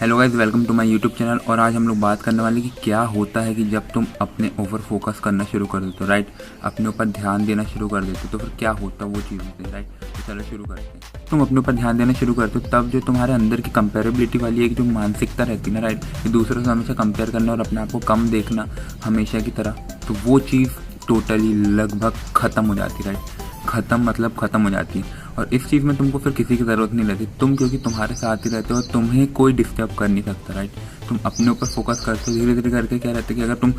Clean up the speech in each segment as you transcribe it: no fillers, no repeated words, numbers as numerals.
Hello guys, welcome to my YouTube channel. और आज हम लोग बात करने वाले कि क्या होता है कि जब तुम अपने ओवर फोकस करना शुरू कर देते हो, राइट। अपने ऊपर ध्यान देना शुरू कर देते हो तो फिर क्या होता है वो चीज़ होती है, राइट। तो चलो शुरू करते हैं। तुम अपने ऊपर ध्यान देना शुरू करते हो तब जो तुम्हारे अंदर की कंपेरेबिलिटी वाली एक जो मानसिकता रहती है ना, राइट, कि दूसरों से हमेशा कंपेयर करना और अपने आप को कम देखना हमेशा की तरह, तो वो चीज़ टोटली लगभग ख़त्म हो जाती है, राइट। ख़त्म मतलब ख़त्म हो जाती है। और इस चीज़ में तुमको फिर किसी की ज़रूरत नहीं रहती, तुम क्योंकि तुम्हारे साथ ही रहते हो, तुम्हें कोई डिस्टर्ब कर नहीं सकता, राइट। तुम अपने ऊपर फोकस करते हो, धीरे धीरे करके क्या रहता है कि अगर तुम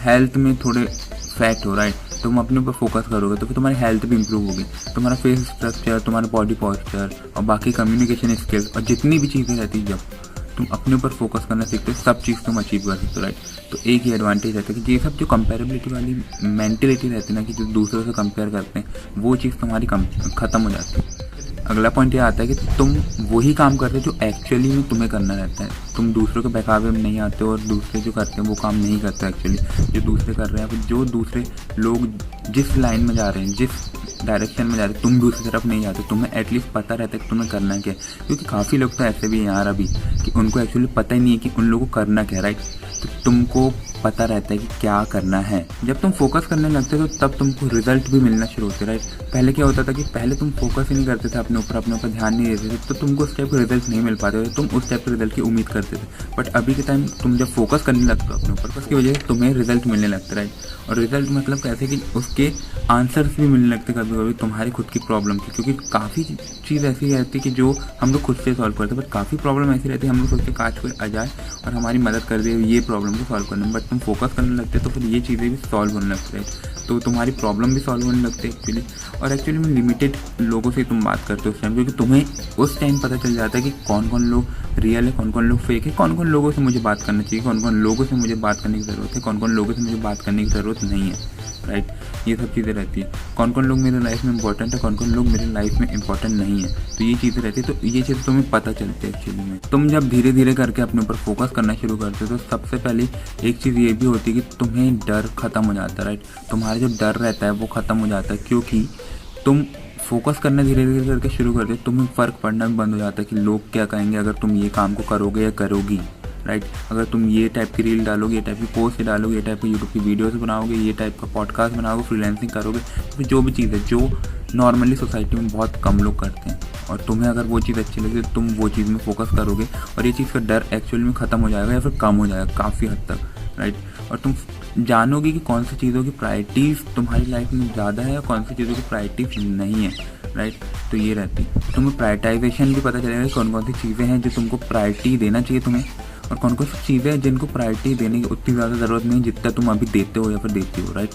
हेल्थ में थोड़े फैट हो, राइट, तुम अपने ऊपर फोकस करोगे तो फिर तुम्हारी हेल्थ भी इंप्रूव होगी। तुम्हारा फेस स्ट्रक्चर, तुम्हारा बॉडी पॉस्चर और बाकी कम्युनिकेशन स्किल्स और जितनी भी चीज़ें रहती है, जब तुम अपने ऊपर फोकस करना सीखते हो सब चीज़ तुम अचीव कर सकते हो, राइट। तो एक ही एडवांटेज रहता है कि ये सब जो कंपेरेबिलिटी वाली मेंटेलिटी रहती है ना, कि जो दूसरों से कंपेयर करते हैं, वो चीज़ तुम्हारी ख़त्म हो जाती है। अगला पॉइंट ये आता है कि तुम वही काम करते हो जो एक्चुअली में तुम्हें करना रहता है। तुम दूसरों के बहकावे में नहीं आते हो और दूसरे जो करते हैं वो काम नहीं करते एक्चुअली जो दूसरे कर रहे हैं। जो दूसरे लोग जिस लाइन में जा रहे हैं, जिस डायरेक्शन में जा रहे हैं, तुम भी उसी तरफ नहीं जाते। तुम्हें एटलीस्ट पता रहता है कि तुम्हें करना क्या है, क्योंकि काफ़ी लोग तो ऐसे भी हैं यार अभी कि उनको एक्चुअली पता ही नहीं है कि उन लोगों को करना क्या है, राइट। तो तुमको पता रहता है कि क्या करना है। जब तुम फोकस करने लगते हो तो तब तुमको रिजल्ट भी मिलना शुरू होते, राइट। पहले क्या होता था कि पहले तुम फोकस ही नहीं करते थे अपने ऊपर ध्यान नहीं देते थे, तो तुमको उस टाइप के रिजल्ट नहीं मिल पाते थे, तुम उस टाइप के रिजल्ट की उम्मीद करते थे। बट अभी के टाइम तुम जब फोकस करने लगते हो अपने ऊपर, उसकी वजह से तुम्हें रिजल्ट मिलने लगते, राइट। और रिजल्ट मतलब कैसे कि उसके आंसर्स भी मिलने लगते कभी कभी तुम्हारी खुद की प्रॉब्लम की, क्योंकि काफ़ी चीज़ ऐसी रहती है कि जो हम लोग खुद से सॉल्व करते हैं। बट काफ़ी प्रॉब्लम ऐसी रहती है हम लोग सोचते काश कोई आ जाए और हमारी मदद कर दे ये प्रॉब्लम को सॉल्व करने में। बट तुम फोकस करने लगते तो फिर ये चीज़ें भी सॉल्व होने लगती है, तो तुम्हारी प्रॉब्लम भी सॉल्व होने लगती है एक्चुअली। और एक्चुअली में लिमिटेड लोगों से तुम बात करते हो उस टाइम, क्योंकि तुम्हें उस टाइम पता चल जाता है कि कौन कौन लोग रियल है, कौन कौन लोग फेक है, कौन कौन लोगों से मुझे बात करना चाहिए, कौन कौन लोगों से मुझे बात करने की ज़रूरत है, कौन कौन लोगों से मुझे बात करने की ज़रूरत नहीं है, राइट। ये सब चीज़ें रहती है। कौन कौन लोग मेरे लाइफ में इंपॉर्टेंट है, कौन कौन लोग मेरे लाइफ में इंपॉर्टेंट नहीं है, तो ये चीज़ें रहती है। तो ये चीज़ तुम्हें पता चलती है एक्चुअली में। तुम जब धीरे धीरे करके अपने ऊपर फोकस करना शुरू करते हो तो सबसे पहले एक चीज़ ये भी होती है कि तुम्हें डर खत्म हो जाता है, राइट। तुम्हारा जो डर रहता है वो ख़त्म हो जाता है, क्योंकि तुम फोकस करना धीरे धीरे करके शुरू करते हो। तुम्हें फ़र्क पड़ना भी बंद हो जाता है कि लोग क्या कहेंगे अगर तुम ये काम को करोगे या करोगी, राइट। अगर तुम ये टाइप की रील डालोगे, ये टाइप की पोस्ट डालोगे, ये टाइप की यूट्यूब की वीडियोस बनाओगे, ये टाइप का पॉडकास्ट बनाओगे, फ्रीलांसिंग करोगे, तो जो भी चीज़ है जो नॉर्मली सोसाइटी में बहुत कम लोग करते हैं, और तुम्हें अगर वो चीज़ अच्छी लगे तो तुम वो चीज़ में फोकस करोगे और ये चीज़ का डर एक्चुअली में ख़त्म हो जाएगा या फिर कम हो जाएगा काफ़ी हद तक, राइट। और तुम जानोगे कि कौन सी चीज़ों की प्रायोरिटीज़ तुम्हारी लाइफ में ज़्यादा है और कौन सी चीज़ों की प्रायोरिटीज़ नहीं है, राइट। तो ये रहती है। तुम्हें प्रायोरिटाइजेशन भी पता चलेगा कि कौन कौन सी चीज़ें हैं जो तुमको प्रायोरिटी देना चाहिए तुम्हें, और कौन कौन सी चीज़ें हैं जिनको प्रायोरिटी देने की उतनी ज़्यादा ज़रूरत नहीं जितना तुम अभी देते हो या फिर देती हो, राइट।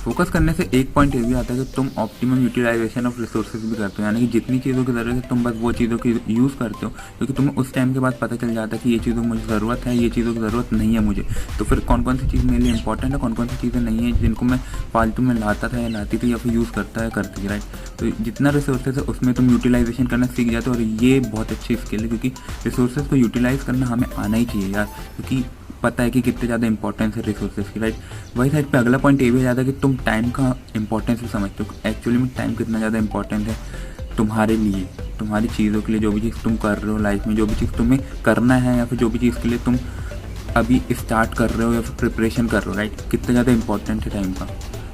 फोकस करने से एक पॉइंट ये भी आता है कि तुम ऑप्टिमम यूटिलाइजेशन ऑफ रिसोर्सेज भी करते हो, यानी कि जितनी चीज़ों की ज़रूरत है तुम बस वो चीज़ों की यूज़ करते हो, क्योंकि तुम्हें उस टाइम के बाद पता चल जाता है कि ये चीज़ों की मुझे ज़रूरत है, ये चीज़ों की ज़रूरत नहीं है मुझे। तो फिर कौन कौन सी चीज़ मेरे लिए इंपॉर्टेंट है, कौन कौन सी चीज़ें नहीं है जिनको मैं फालतू में लाता था या लाती थी या फिर यूज़ करता है करती थी, राइट। तो जितना रिसोर्सेज है उसमें तुम यूटिलाइजेशन करना सीख जाते हो, और ये बहुत अच्छी स्किल है, क्योंकि रिसोर्सेज को यूटिलाइज़ करना हमें आना ही चाहिए यार, क्योंकि पता है कि कितने ज़्यादा इंपॉर्टेंस है रिसोर्सेज की, राइट। वही साइड पे अगला पॉइंट ये भी ज़्यादा कि तुम टाइम का इंपॉर्टेंस भी समझते हो। एक्चुअली में टाइम कितना ज़्यादा इंपॉर्टेंट है तुम्हारे लिए, तुम्हारी चीज़ों के लिए, जो भी चीज़ तुम कर रहे हो लाइफ में, जो भी चीज़ तुम्हें करना है या फिर जो भी चीज़ के लिए तुम अभी स्टार्ट कर रहे हो या फिर प्रिपरेशन कर रहे हो, राइट, कितना ज़्यादा इंपॉर्टेंट है टाइम का।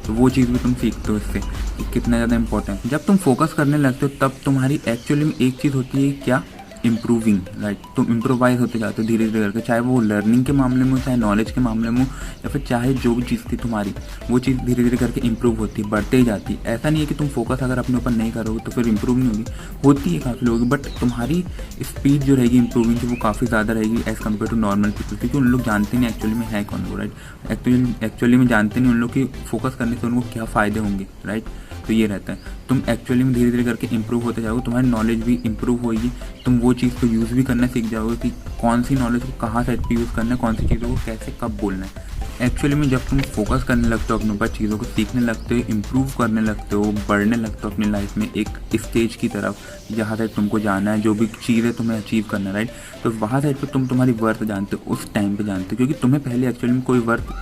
तो वो चीज़ भी तुम सीखते हो इससे कि कितना ज़्यादा इंपॉर्टेंट है। जब तुम फोकस करने लगते हो तब तुम्हारी एक्चुअली में एक चीज़ होती है क्या, इम्प्रूविंग, राइट। तुम इम्प्रोवाइज होते जाते हो धीरे धीरे करके, चाहे वो लर्निंग के मामले में हो, चाहे नॉलेज के मामले में हो, या फिर चाहे जो भी चीज़ थी तुम्हारी वो चीज़ धीरे धीरे करके इंप्रूव होती है, बढ़ते ही जाती है। ऐसा नहीं है कि तुम फोकस अगर अपने ऊपर नहीं करोगे तो फिर इंप्रूव नहीं होती है काफ़ी लोगों की, बट तुम्हारी स्पीड जो रहेगी इंप्रूविंग की वो काफ़ी ज़्यादा रहेगी as compared to normal people, क्योंकि उन लोग जानते नहीं एक्चुअली में है कौन वो, राइट। एक्चुअली में जानते नहीं उन लोग की फोकस करने से उनको क्या फ़ायदे होंगे, राइट। तो ये रहता है, तुम एक्चुअली में धीरे धीरे करके इंप्रूव होते जाओगे, तुम्हारी नॉलेज भी इंप्रूव होगी, तुम वो चीज़ को यूज़ भी करना सीख जाओगे कि कौन सी नॉलेज को कहाँ साइड पे यूज़ करना है, कौन सी चीज़ों को कैसे कब बोलना है। एक्चुअली में जब तुम फोकस करने लगते हो अपने ऊपर, चीज़ों को सीखने लगते हो, इम्प्रूव करने लगते हो, बढ़ने लगते हो अपनी लाइफ में एक स्टेज की तरफ जहाँ तक तुमको जाना है, जो भी चीज़ें तुम्हें अचीव करना है, राइट। तो वहाँ साइड पर तुम तुम्हारी वर्थ जानते हो, उस टाइम पे जानते हो, क्योंकि तुम्हें पहले एक्चुअली में कोई वर्थ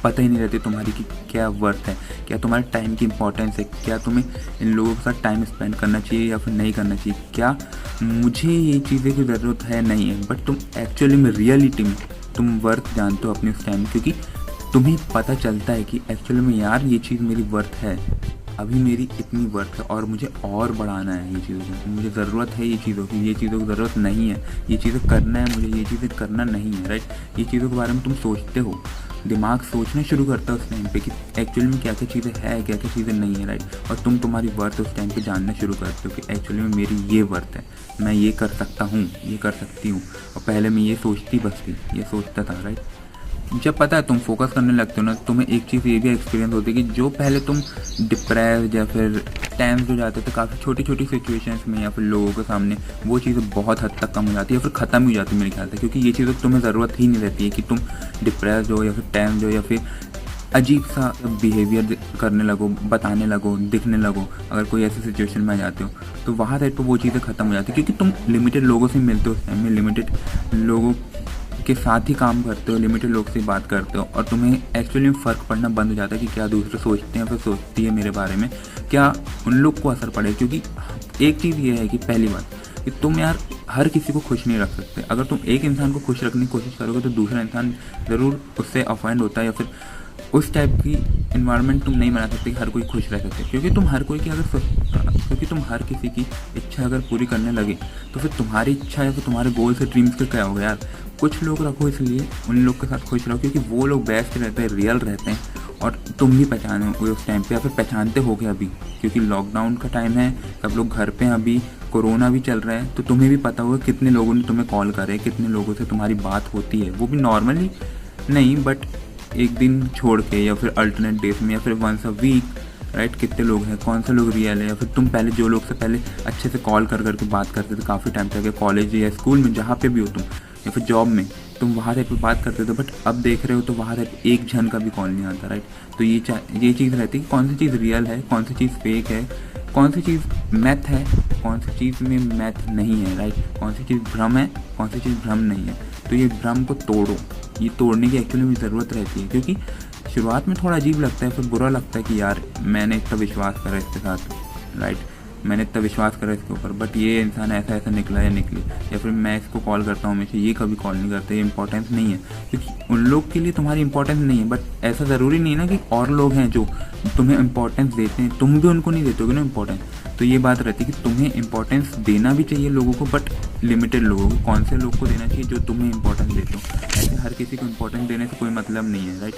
पता ही नहीं रहती तुम्हारी कि क्या वर्थ है, क्या तुम्हारे टाइम की इंपॉर्टेंस है, क्या तुम्हें इन लोगों के साथ टाइम स्पेंड करना चाहिए या फिर नहीं करना चाहिए, क्या मुझे ये चीज़ें की ज़रूरत है नहीं है। बट तुम एक्चुअली में रियलिटी में तुम वर्थ जानते हो अपने उस टाइम, क्योंकि तुम्हें पता चलता है कि एक्चुअली में यार ये चीज़ मेरी वर्थ है, अभी मेरी इतनी वर्थ है और मुझे और बढ़ाना है ये चीज़ों को, मुझे ज़रूरत है ये चीज़ों की, ये चीज़ों की ज़रूरत नहीं है, ये चीज़ें करना है मुझे, ये चीज़ें करना नहीं है, राइट। ये चीज़ों के बारे में तुम सोचते हो, दिमाग सोचना शुरू करता है उस टाइम पे कि एक्चुअली में क्या क्या चीज़ें है, क्या क्या चीज़ें नहीं है, राइट। और तुम तुम्हारी वर्थ उस टाइम पे जानना शुरू करते हो कि एक्चुअली में मेरी ये वर्थ है, मैं ये कर सकता हूँ, ये कर सकती हूँ। और पहले मैं ये सोचती बस थी, ये सोचता था, राइट। जब पता है तुम फोकस करने लगते हो ना, तुम्हें एक चीज़ ये भी एक्सपीरियंस होती है कि जो पहले तुम डिप्रेस या फिर टेंस हो जाते थे काफ़ी छोटी छोटी सिचुएशंस में या फिर लोगों के सामने, वो चीज़ें बहुत हद तक कम हो जाती है या फिर ख़त्म ही हो जाती है मेरे ख्याल से, क्योंकि ये चीज़ों की तुम्हें ज़रूरत ही नहीं रहती है कि तुम डिप्रेस हो या फिर टेंस हो या फिर अजीब सा बिहेवियर करने लगो, बताने लगो, दिखने लगो। अगर कोई ऐसी सिचुएशन में आ जाते हो तो वहाँ साइड पर वो चीज़ें ख़त्म हो जाती है, क्योंकि तुम लिमिटेड लोगों से मिलते हो उस टाइम में, लिमिटेड लोगों के साथ ही काम करते हो, लिमिटेड लोग से बात करते हो, और तुम्हें एक्चुअली में फ़र्क पड़ना बंद हो जाता है कि क्या दूसरे सोचते हैं फिर सोचती है मेरे बारे में, क्या उन लोग को असर पड़े। क्योंकि एक चीज़ ये है कि पहली बात कि तुम यार हर किसी को खुश नहीं रख सकते। अगर तुम एक इंसान को खुश रखने की कोशिश करोगे तो दूसरा इंसान ज़रूर उससे ऑफेंड होता है, या फिर उस टाइप की इन्वायरमेंट तुम नहीं बना सकते कि हर कोई खुश रह सके। क्योंकि तुम हर कोई की क्योंकि तुम हर किसी की इच्छा अगर पूरी करने लगे तो फिर तुम्हारी इच्छा या फिर तुम्हारे गोल से ड्रीम्स का क्या होगा यार। कुछ लोग रखो इसलिए उन लोग के साथ खुश रहो, क्योंकि वो लोग बेस्ट रहते हैं, रियल रहते हैं, और तुम भी पहचाने हुए उस टाइम पे या फिर पहचानते हो गए अभी, क्योंकि लॉकडाउन का टाइम है, सब लोग घर पे हैं, अभी कोरोना भी चल रहा है, तो तुम्हें भी पता होगा कितने लोगों ने तुम्हें कॉल करे, कितने लोगों से तुम्हारी बात होती है, वो भी नॉर्मली नहीं बट एक दिन छोड़ के या फिर अल्टरनेट डेज में या फिर वंस अ वीक, राइट। कितने लोग हैं, कौन से लोग रियल है, या फिर तुम पहले जो लोग से पहले अच्छे से कॉल कर करके बात करते थे काफ़ी टाइम तक, कॉलेज या स्कूल में जहाँ पे भी हो तुम, या फिर जॉब में तुम वहाँ से बात करते थे, बट अब देख रहे हो तो वहाँ से एक जन का भी कॉल नहीं आता, राइट। तो ये चीज़ रहती है कि कौन सी चीज़ रियल है, कौन सी चीज़ फेक है, कौन सी चीज़ मैथ है, कौन सी चीज़ में मैथ नहीं है, राइट। कौन सी चीज़ भ्रम है, कौन सी चीज़ भ्रम नहीं है। तो ये भ्रम को तोड़ो, ये तोड़ने की एक्चुअली में ज़रूरत रहती है, क्योंकि शुरुआत में थोड़ा अजीब लगता है, फिर बुरा लगता है कि यार मैंने इतना विश्वास करा इसके साथ, राइट, मैंने इतना विश्वास करा इसके ऊपर, बट ये इंसान ऐसा ऐसा निकला या निकली, या फिर मैं इसको कॉल करता हूँ हमेशा, ये कभी कॉल नहीं करते, ये इंपॉर्टेंस नहीं है। क्योंकि उन लोग के लिए तुम्हारी इंपॉर्टेंस नहीं है, बट ऐसा ज़रूरी नहीं है ना कि और लोग हैं जो तुम्हें इंपॉर्टेंस देते हैं, तुम भी उनको नहीं देते हो ना इंपॉर्टेंस। तो ये बात रहती है कि तुम्हें इंपॉर्टेंस देना भी चाहिए लोगों को, बट लिमिटेड लोगों को। कौन से लोग को देना चाहिए, जो तुम्हें इंपॉर्टेंस देते हो। ऐसे हर किसी को इंपॉर्टेंस देने से कोई मतलब नहीं है, राइट।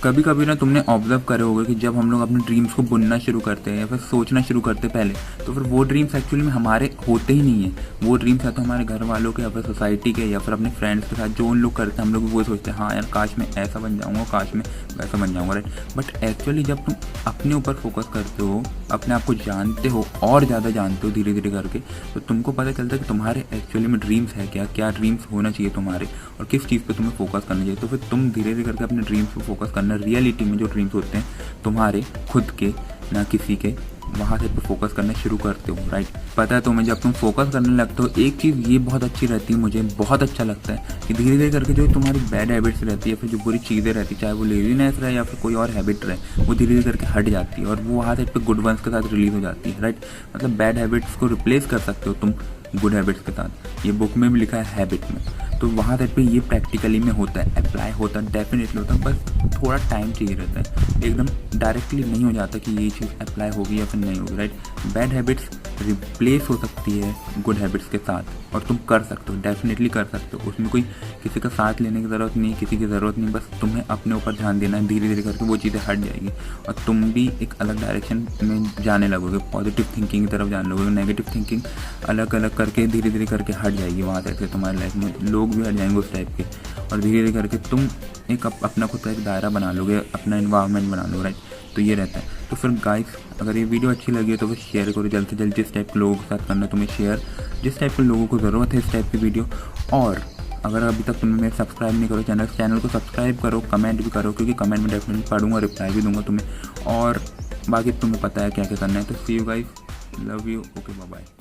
कभी कभी ना तुमने ऑब्जर्व करे होगा कि जब हम लोग अपने ड्रीम्स को बुनना शुरू करते हैं या फिर सोचना शुरू करते हैं पहले, तो फिर वो ड्रीम्स एक्चुअली में हमारे होते ही नहीं है। वो ड्रीम्स या तो हमारे घर वालों के या फिर सोसाइटी के या फिर अपने फ्रेंड्स के साथ जो उन लोग करते हैं, हम लोग वो सोचते हैं हाँ यार काश मैं ऐसा बन जाऊँगा, काश मैं वैसा बन जाऊँगा, राइट। बट एक्चुअली जब तुम अपने ऊपर फोकस करते हो, अपने आप को जानते हो और ज़्यादा जानते हो धीरे धीरे करके, तो तुमको पता चलता है कि तुम्हारे एक्चुअली में ड्रीम्स है क्या, क्या ड्रीम्स होना चाहिए तुम्हारे, और किस चीज़ पे तुम्हें फोकस करना चाहिए। तो फिर तुम धीरे धीरे करके अपने ड्रीम्स पे फोकस करना, रियलिटी में जो ड्रीम्स होते हैं तुम्हारे खुद के, ना किसी के, वहाँ से पे फोकस करना शुरू करते हो, राइट। पता है तुम्हें जब तुम फोकस करने लगते हो, एक चीज़ ये बहुत अच्छी रहती है, मुझे बहुत अच्छा लगता है कि धीरे धीरे करके जो तुम्हारी बैड हैबिट्स रहती है, फिर जो बुरी चीज़ें रहती है, चाहे वो लेजीनेस रहे या फिर कोई और हैबिट रहे, वो धीरे धीरे करके हट जाती है और वो वहाँ से पे गुड वंस के साथ रिलीज हो जाती है, राइट। मतलब बैड हैबिट्स को रिप्लेस कर सकते हो तुम गुड हैबिट्स के साथ। ये बुक में भी लिखा है हैबिट में, तो वहाँ तक पे ये प्रैक्टिकली में होता है, अप्लाई होता है, डेफिनेटली होता है, बस थोड़ा टाइम चाहिए रहता है। एकदम डायरेक्टली नहीं हो जाता कि ये चीज़ अप्लाई होगी या फिर नहीं होगी, राइट। बैड हैबिट्स रिप्लेस हो सकती है गुड हैबिट्स के साथ, और तुम कर सकते हो, डेफिनेटली कर सकते हो। उसमें कोई किसी का साथ लेने की ज़रूरत नहीं, किसी की ज़रूरत नहीं, बस तुम्हें अपने ऊपर ध्यान देना है। धीरे धीरे करके वो चीज़ें हट जाएगी और तुम भी एक अलग डायरेक्शन में जाने लगोगे, पॉजिटिव थिंकिंग की तरफ जाने लगोगे। नेगेटिव थिंकिंग अलग अलग करके धीरे धीरे करके हट जाएगी वहाँ से तुम्हारी लाइफ में, लोग भी हट जाएंगे उस टाइप के, और धीरे धीरे करके तुम एक अपना खुद का एक दायरा बना लोगे, अपना इन्वायरमेंट बना लो, राइट। तो ये रहता है। तो फिर गाइस, अगर ये वीडियो अच्छी लगी है तो फिर शेयर करो जल्द से जल्द, जिस टाइप के लोगों के साथ करना तुम्हें शेयर, जिस टाइप के लोगों को ज़रूरत है इस टाइप की वीडियो। और अगर अभी तक तुमने मेरे सब्सक्राइब नहीं करो चैनल को सब्सक्राइब करो, कमेंट भी करो, क्योंकि कमेंट में डेफिनेटली पढ़ूंगा, रिप्लाई भी दूंगा तुम्हें, और बाकी तुम्हें पता है क्या क्या करना है। तो see you guys, love you, okay bye bye.